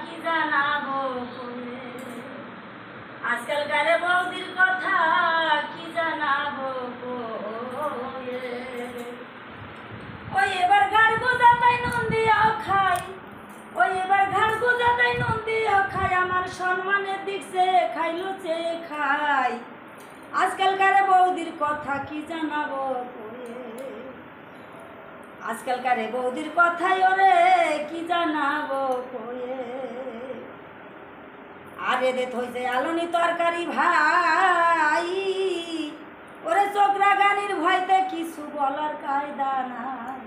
কি জানাবো কয়ে, আজকালকার বৌদির কথা কি জানাবো কয়ে। ওই এবার ঘাড় গোজা তাই নুন দিয়েও খাই, ওই এবার ঘাড় গোজা তাই নুন দিয়েও খাই, আমার সম্মানের দিক সে খাইলো চেয়ে খাই। আজকালকার বৌদির কথা কি জানাবো কয়ে, আজকালকার বৌদির কথাই ওরে কি জানাবো কয়ে। আরে দে থইছে আলনি তরকারি ভাই, ওরে চোখরা গানির ভয়তে কিছু বলার কায়দা নাই।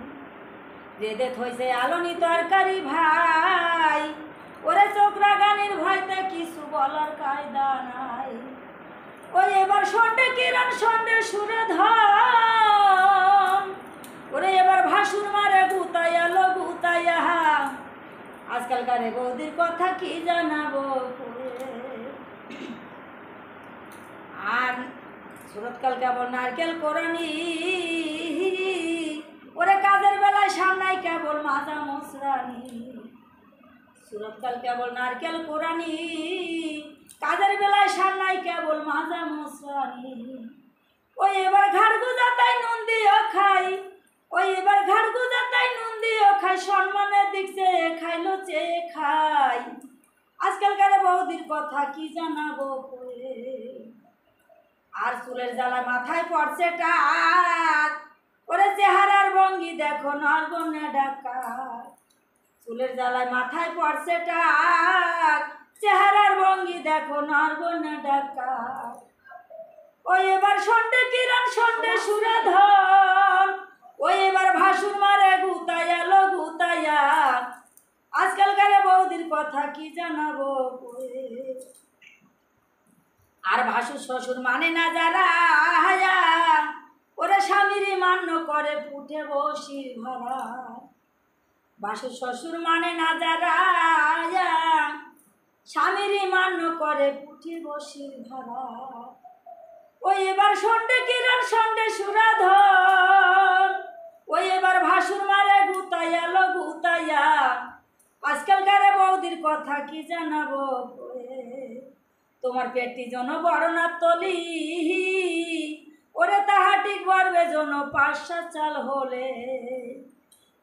রেদে থইছে আলনি তরকারি ভাই, ওরে চোখরা গানির ভয়তে কিছু বলার কায়দা নাই। ওই এবার সন্ডে কিরণ সন্ডে সুরে ধন, ওরে এবার ভাসুর মারে গুতাইয়া লো গুতাইয়া। আজকালকার বৌদির কথা কি জানাবো কয়ে। আর সুরতকাল কেবল নারকেল কোরানি, ওরে কাজের বেলায় সামনাই কেবল মাজা মশরানি। সুরতকাল কেবল নারকেল কোরানি, কাজের বেলায় সামনাই কেবল মাজা মশরানি। ওই এবার ঘাড় গুজা তাই নুন দিয়েও খাই, ওই এবার ঘাড় গুজা তাই নুন দিয়েও খাই, সম্মানের দিক সে খাইলো চেয়ে খাই। আজকালকার বৌদির কথা কি জানাবো কয়ে। আর চুলের জ্বালা মাথায় পড়ছে টাক, ওরে চেহারার ভঙ্গি দেখো নরবনে ডাকা। চুলের জ্বালায় মাথায় পড়ছে টাক, চেহারার ভঙ্গি দেখো নরবনে ডাকা। ওই এবার সন্ডে কিরণ সন্ডে সুরে ধন, ওই এবার ভাসুর মারে গুতাইয়া লো গুতাইয়া। আজকালকার বৌদির কথা কি জানাবো কয়ে। আর ভাসুর শ্বশুর মানে না যারা, ওরা স্বামীরই মান্য করে পুঠে বসির ভাড়া। ভাসুর শ্বশুর মানে না যারা, স্বামীরই মান্য করে পুঠে বসির ভাড়া। ওই এবার সন্ডে কিরণ সন্ডে সুরা ধন, ওই এবার ভাসুর মারে গুতাইয়া লো গুতাইয়া। আজকালকার বৌদির কথা কি জানাবো কয়ে। তোমার পেটটি যেন বড় না তলি, ওরে তাহা ঠিক বড়বে যেন 5-7 চাল হলে।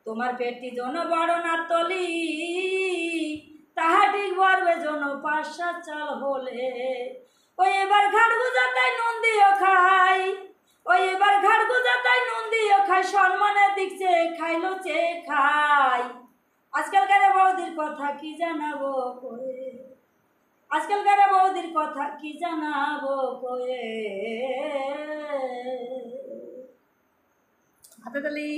তোমার পেটটি যেন বড় না তলি, তাহা ঠিক বড়বে যেন 5-7 চাল হলে। ওই এবার ঘাড় গুজা তাই নুন দিয়েও খাই, ওই এবার ঘাড় গুজা তাই নুন দিয়েও খাই, সম্মানের দিক চেয়ে খাইলো চেয়ে খাই। আজকালকার বৌদির কথা কি জানাবো কয়ে, আজকালকার বৌদির কথা কি জানাবো কয়ে। হাতে তালি।